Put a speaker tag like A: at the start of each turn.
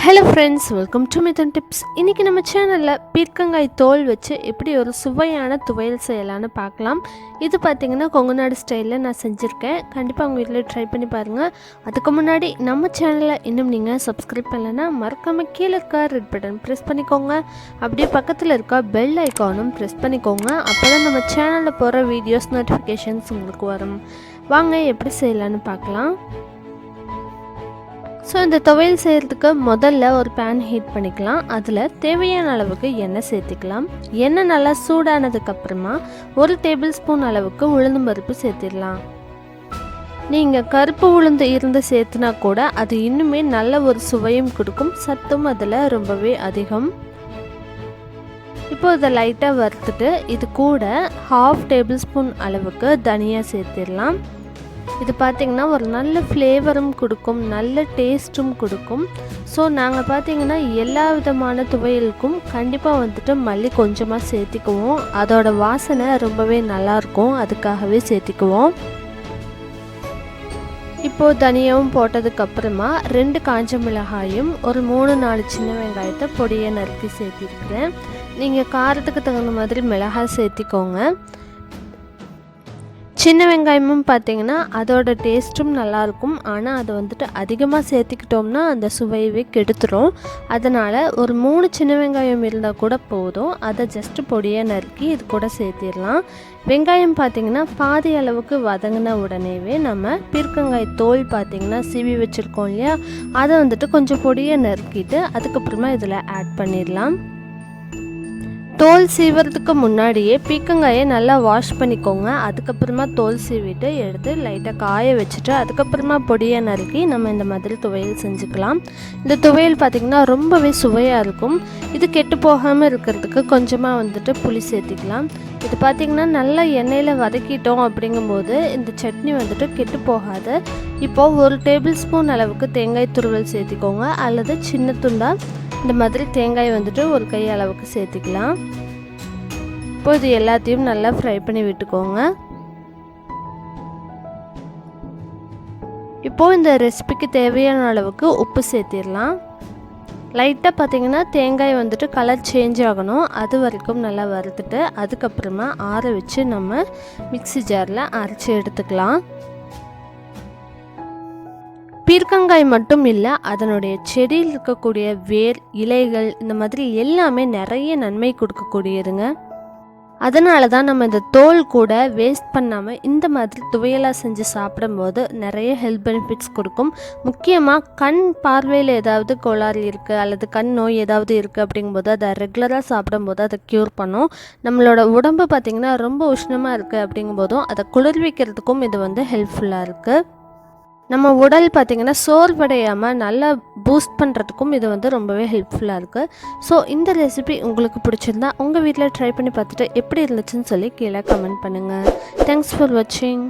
A: Hello friends, welcome to Mithuntips. இன்னைக்கு நம்ம சேனல்ல பீர்க்கங்காய் தோல் வச்சு எப்படி ஒரு சுவையான துவையல் செய்யலாம்னு பார்க்கலாம். இது பாத்தீங்கன்னா கொங்குநாடு ஸ்டைல்ல நான் செஞ்சிருக்கேன். கண்டிப்பா உங்க வீட்ல ட்ரை பண்ணி பாருங்க. அதுக்கு முன்னாடி நம்ம சேனலை இன்னும் நீங்க Subscribe பண்ணலனா மறக்காம கீழ இருக்க ரெட் பட்டன் பிரஸ் பண்ணிக்கோங்க. அப்படியே பக்கத்துல இருக்க பெல் ஐகானும் பிரஸ் பண்ணிக்கோங்க. அப்பதான் நம்ம சேனல்ல போற வீடியோஸ் நோட்டிஃபிகேஷன்ஸ் உங்களுக்கு வரும். வாங்க எப்படி செய்யலாம்னு பார்க்கலாம். ஸோ இந்த துவையல் செய்கிறதுக்கு முதல்ல ஒரு பேன் ஹீட் பண்ணிக்கலாம். அதில் தேவையான அளவுக்கு எண்ணெய் சேர்த்துக்கலாம். எண்ணெய் நல்லா சூடானதுக்கப்புறமா 1 டேபிள் ஸ்பூன் அளவுக்கு உளுந்தும் பருப்பு சேர்த்திடலாம். நீங்கள் கருப்பு உளுந்து இருந்து சேர்த்துனா கூட அது இன்னுமே நல்ல ஒரு சுவையும் கொடுக்கும், சத்தும் அதில் ரொம்பவே அதிகம். இப்போ இதை லைட்டாக வறுத்துட்டு இது கூட 1/2 டேபிள் ஸ்பூன் அளவுக்கு தனியா சேர்த்திடலாம். இது பார்த்திங்கன்னா ஒரு நல்ல ஃப்ளேவரும் கொடுக்கும், நல்ல டேஸ்ட்டும் கொடுக்கும். ஸோ நாங்கள் பார்த்திங்கன்னா எல்லா விதமான துவையலுக்கும் கண்டிப்பாக வந்துட்டு மல்லி கொஞ்சமாக சேர்த்திக்குவோம். அதோட வாசனை ரொம்பவே நல்லாயிருக்கும், அதுக்காகவே சேர்த்திக்குவோம். இப்போது தனியாகவும் போட்டதுக்கப்புறமா 2 காஞ்ச மிளகாயும் ஒரு 3-4 சின்ன வெங்காயத்தை பொடியை நறுக்கி சேர்த்திருக்கிறேன். நீங்கள் காரத்துக்கு தகுந்த மாதிரி மிளகாய் சேர்த்திக்கோங்க. சின்ன வெங்காயமும் பார்த்திங்கன்னா அதோட டேஸ்ட்டும் நல்லாயிருக்கும். ஆனால் அதை வந்துட்டு அதிகமாக சேர்த்திக்கிட்டோம்னா அந்த சுவையவே கெடுத்துரும். அதனால் ஒரு 3 சின்ன வெங்காயம் இருந்தால் கூட போதும். அதை ஜஸ்ட்டு பொடியாக நறுக்கி இது கூட சேர்த்திடலாம். வெங்காயம் பார்த்திங்கன்னா பாதி அளவுக்கு வதங்கின உடனேவே நம்ம பீர்க்கங்காய் தோல் பார்த்திங்கன்னா சீவி வச்சுருக்கோம் இல்லையா, அதை வந்துட்டு கொஞ்சம் பொடியாக நறுக்கிட்டு அதுக்கப்புறமா இதில் ஆட் பண்ணிடலாம். தோல் சீவுறதுக்கு முன்னாடியே பீர்க்கங்காயை நல்லா வாஷ் பண்ணிக்கோங்க. அதுக்கப்புறமா தோல் சீவிட்டு எடுத்து லைட்டாக காய வச்சுட்டு அதுக்கப்புறமா பொடியை நறுக்கி நம்ம இந்த மாதிரி துவையல் செஞ்சுக்கலாம். இந்த துவையல் பார்த்திங்கன்னா ரொம்பவே சுவையாக இருக்கும். இது கெட்டு போகாமல் இருக்கிறதுக்கு கொஞ்சமாக வந்துட்டு புளி சேர்த்திக்கலாம். இது பார்த்திங்கன்னா நல்லா எண்ணெயில் வதக்கிட்டோம் அப்படிங்கும்போது இந்த சட்னி வந்துட்டு கெட்டு போகாது. இப்போது 1 டேபிள் ஸ்பூன் அளவுக்கு தேங்காய் துருவல் சேர்த்திக்கோங்க, அல்லது சின்ன துண்டாக இந்த மாதிரி தேங்காய் வந்துட்டு 1 கை அளவுக்கு சேர்த்திக்கலாம். இப்போ இது எல்லாத்தையும் நல்லா ஃப்ரை பண்ணி விட்டுக்கோங்க. இப்போது இந்த ரெசிபிக்கு தேவையான அளவுக்கு உப்பு சேர்த்திடலாம். லைட்டாக பார்த்திங்கன்னா தேங்காய் வந்துட்டு கலர் சேஞ்ச் ஆகணும், அது வரைக்கும் நல்லா வறுத்துட்டு அதுக்கப்புறமா ஆற வச்சு நம்ம மிக்ஸி ஜாரில் அரைச்சி எடுத்துக்கலாம். பீர்க்கங்காய் மட்டும் இல்லை, அதனுடைய செடியில் இருக்கக்கூடிய வேர், இலைகள், இந்த மாதிரி எல்லாமே நிறைய நன்மை கொடுக்கக்கூடியதுங்க. அதனால தான் நம்ம இந்த தோல் கூட வேஸ்ட் பண்ணாமல் இந்த மாதிரி துவையலாக செஞ்சு சாப்பிடும்போது நிறைய ஹெல்த் பெனிஃபிட்ஸ் கொடுக்கும். முக்கியமாக கண் பார்வையில் ஏதாவது கோளாறு இருக்குது அல்லது கண் நோய் ஏதாவது இருக்குது அப்படிங்கும்போது அதை ரெகுலராக சாப்பிடும்போது அதை க்யூர் பண்ணும். நம்மளோட உடம்பு பார்த்திங்கன்னா ரொம்ப உஷ்ணமாக இருக்குது அப்படிங்கும்போதும் அதை குளிர்விக்கிறதுக்கும் இது வந்து ஹெல்ப்ஃபுல்லாக இருக்குது. நம்ம உடல் பார்த்திங்கன்னா சோர்வடையாமல் நல்லா பூஸ்ட் பண்ணுறதுக்கும் இது வந்து ரொம்பவே ஹெல்ப்ஃபுல்லாக இருக்குது. ஸோ இந்த ரெசிபி உங்களுக்கு பிடிச்சிருந்தா உங்கள் வீட்டில் ட்ரை பண்ணி பார்த்துட்டு எப்படி இருந்துச்சுன்னு சொல்லி கீழே கமெண்ட் பண்ணுங்கள். தேங்க்ஸ் ஃபார் வாட்சிங்.